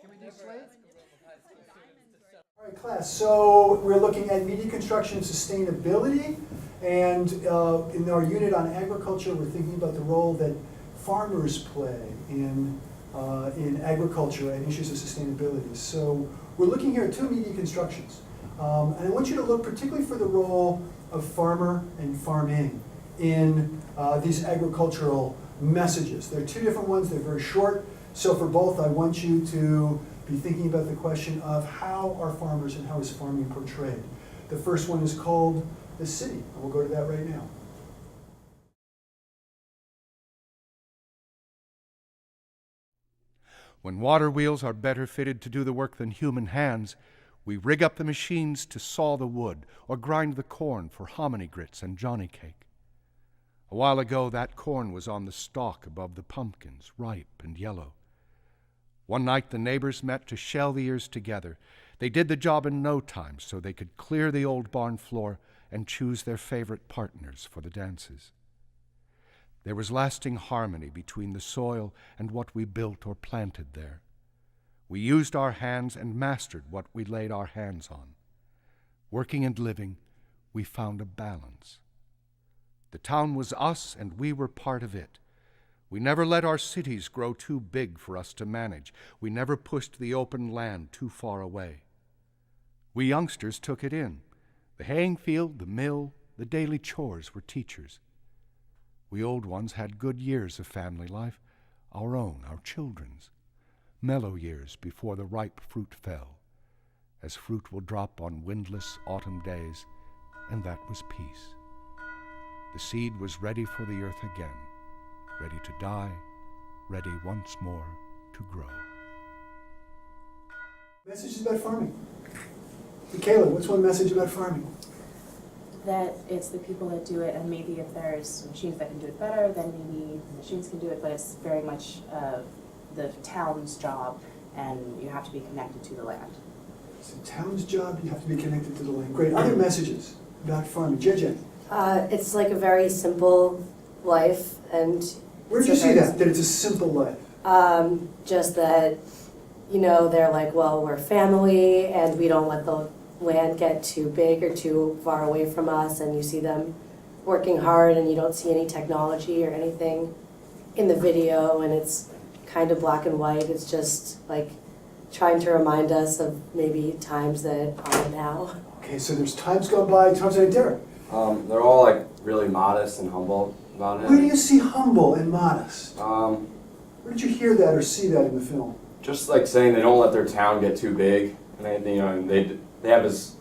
Can we do slate? All right, class. So we're looking at media construction and sustainability. And in our unit on agriculture, we're thinking about the role that farmers play in agriculture and issues of sustainability. So we're looking here at two media constructions. And I want you to look particularly for the role of farmer and farming in these agricultural messages. There are two different ones. They're very short. So for both, I want you to be thinking about the question of how are farmers and how is farming portrayed. The first one is called The City, and we'll go to that right now. When water wheels are better fitted to do the work than human hands, we rig up the machines to saw the wood or grind the corn for hominy grits and johnny cake. A while ago, that corn was on the stalk above the pumpkins, ripe and yellow. One night the neighbors met to shell the ears together. They did the job in no time so they could clear the old barn floor and choose their favorite partners for the dances. There was lasting harmony between the soil and what we built or planted there. We used our hands and mastered what we laid our hands on. Working and living, we found a balance. The town was us and we were part of it. We never let our cities grow too big for us to manage. We never pushed the open land too far away. We youngsters took it in. The haying field, the mill, the daily chores were teachers. We old ones had good years of family life, our own, our children's, mellow years before the ripe fruit fell, as fruit will drop on windless autumn days, and that was peace. The seed was ready for the earth again, ready to die, ready once more to grow. Messages about farming. Michaela, what's one message about farming? That it's the people that do it, and maybe if there's machines that can do it better, then maybe the machines can do it, but it's very much the town's job, and you have to be connected to the land. It's the town's job, you have to be connected to the land. Great. Other messages about farming. JJ? It's like a very simple life, and where did you see that it's a simple life? Just that, you know, they're like, well, we're family, and we don't let the land get too big or too far away from us, and you see them working hard, and you don't see any technology or anything in the video, and it's kind of black and white. It's just like trying to remind us of maybe times that are now. Okay, so there's times gone by, times that are Derek. They're all like really modest and humble about it. Where do you see humble and modest? Where did you hear that or see that in the film? Just like saying they don't let their town get too big, and they have as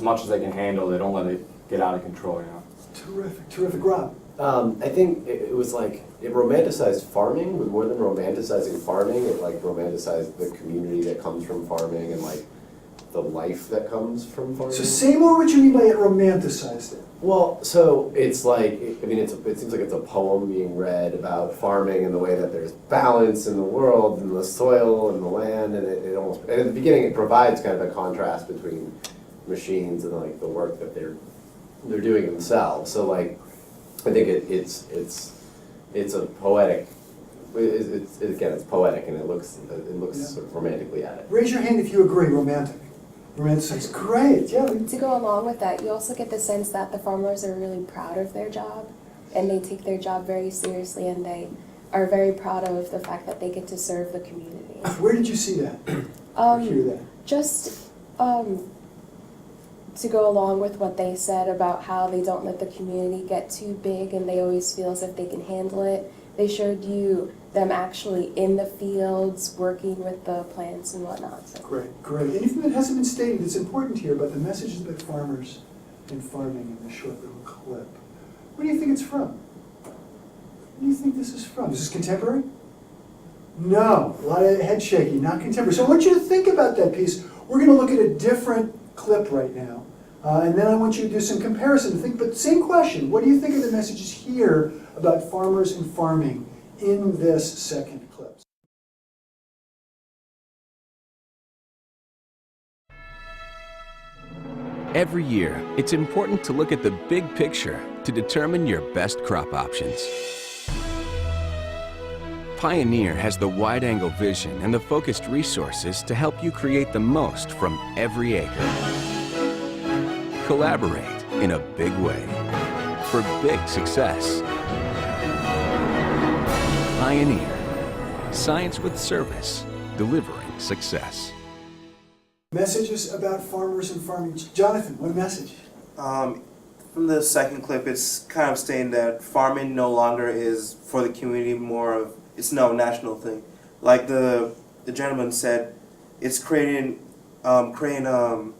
much as they can handle. They don't let it get out of control, you know. Terrific, Rob. I think it was like, it romanticized farming, but more than romanticizing farming, it like romanticized the community that comes from farming and like the life that comes from farming. So say more what you mean by it romanticized it. Well, so it's like, I mean, it seems like it's a poem being read about farming and the way that there's balance in the world and the soil and the land, and it almost, and at the beginning it provides kind of a contrast between machines and like the work that they're doing themselves. So like, I think it's a poetic. It's poetic, and it looks Yeah. sort of romantically at it. Raise your hand if you agree. Romantic. Romanticized. Great. Yeah. To go along with that, you also get the sense that the farmers are really proud of their job, and they take their job very seriously, and they are very proud of the fact that they get to serve the community. Where did you see that? Or hear that? Just to go along with what they said about how they don't let the community get too big, and they always feel as if they can handle it. They showed you them actually in the fields working with the plants and whatnot. So. Great. Anything that hasn't been stated that's important here about the messages about farmers and farming in this short little clip. Where do you think it's from? Where do you think this is from? Is this contemporary? No. A lot of head shaking, not contemporary. So I want you to think about that piece. We're going to look at a different clip right now. And then I want you to do some comparison. But same question. What do you think of the messages here about farmers and farming in this second clip? Every year, it's important to look at the big picture to determine your best crop options. Pioneer has the wide-angle vision and the focused resources to help you create the most from every acre. Collaborate in a big way for big success. Pioneer. Science with service, delivering success. Messages about farmers and farming. Jonathan, what message? From the second clip, it's kind of stating that farming no longer is for the community, more of, it's no national thing. Like the gentleman said, it's creating the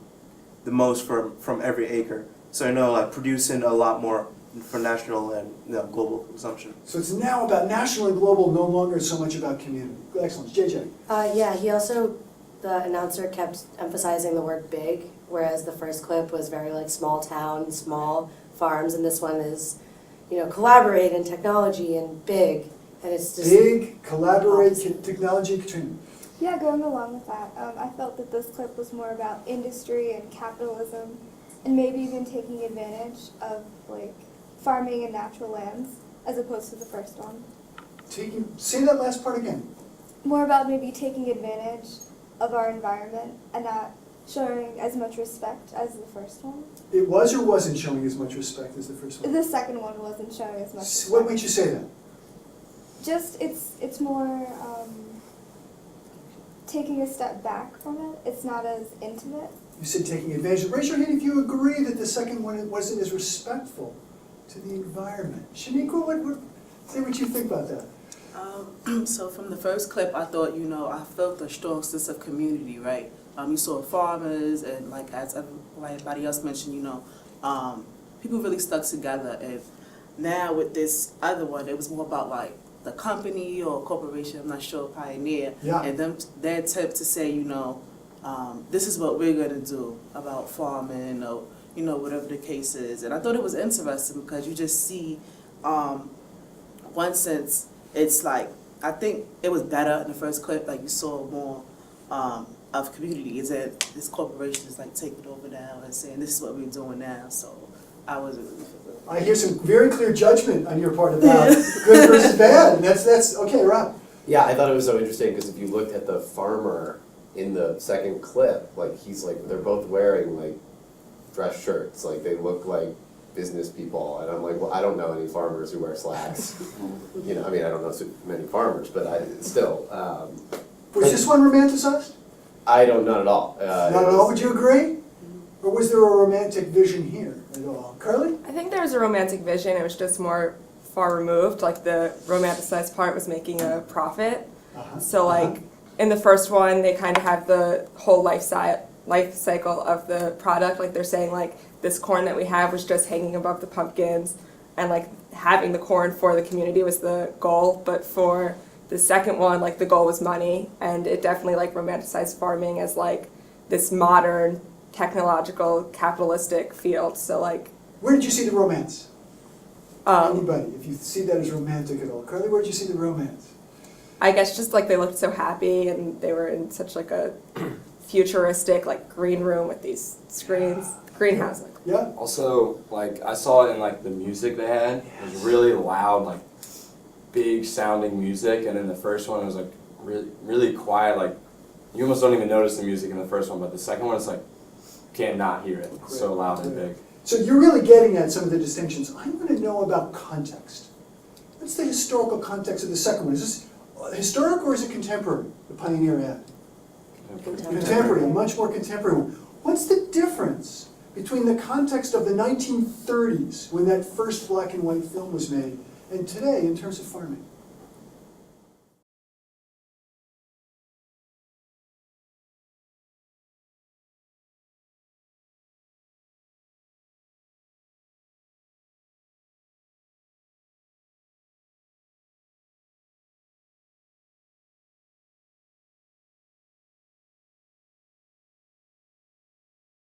most from every acre. So like producing a lot more for national and global consumption. So it's now about national and global, no longer so much about community. Excellent. JJ? Yeah, he also, the announcer kept emphasizing the word big, whereas the first clip was very like small town, small farms, and this one is, collaborate and technology and big, and it's just Big, collaborate, technology, Katrina. Yeah, going along with that, I felt that this clip was more about industry and capitalism, and maybe even taking advantage of like farming and natural lands, as opposed to the first one. Say that last part again. More about maybe taking advantage of our environment and not showing as much respect as the first one. It was or wasn't showing as much respect as the first one? The second one wasn't showing as much respect. What made you say that? Just, it's more taking a step back from it. It's not as intimate. You said taking advantage. Raise your hand if you agree that the second one wasn't as respectful to the environment. Shaniqua, say what you think about that. So from the first clip, I thought, I felt a strong sense of community, right? You saw farmers and like everybody else mentioned, people really stuck together. And now with this other one, it was more about like the company or corporation, I'm not sure, Pioneer, Yeah. and their attempt to say, this is what we're gonna do about farming or, whatever the case is. And I thought it was interesting because you just see, one sense, it's like, I think it was better in the first clip, like you saw more of community, is that this corporation is like taking over now and saying this is what we're doing now, so I wasn't really feeling. I hear some very clear judgment on your part about good versus bad, and that's okay, Rob. Yeah, I thought it was so interesting because if you looked at the farmer in the second clip, like they're both wearing like dress shirts, like they look like business people, and I'm like, well, I don't know any farmers who wear slacks. I don't know so many farmers, but still. Was this one romanticized? I don't, not at all. Not at all, would you agree? Or was there a romantic vision here at all? Carly? I think there was a romantic vision. It was just more far removed. Like the romanticized part was making a profit. So like in the first one, they kind of have the whole life cycle of the product. Like they're saying like this corn that we have was just hanging above the pumpkins, and like having the corn for the community was the goal. But for the second one, like the goal was money, and it definitely like romanticized farming as like this modern, technological, capitalistic field. So like, Where did you see the romance? Anybody, if you see that as romantic at all. Carly, where did you see the romance? I guess just like they looked so happy, and they were in such like a futuristic like green room with these screens, greenhouse. Yeah. Also, like I saw it in like the music they had. It was really loud, like big sounding music, and then the first one was like really quiet. Like you almost don't even notice the music in the first one, but the second one it's like you can't not hear it. It's so loud and big. So you're really getting at some of the distinctions. I want to know about context. What's the historical context of the second one? Is this historic or is it contemporary, the Pioneer ad? Contemporary, a much more contemporary one. What's the difference between the context of the 1930s, when that first black and white film was made, and today in terms of farming?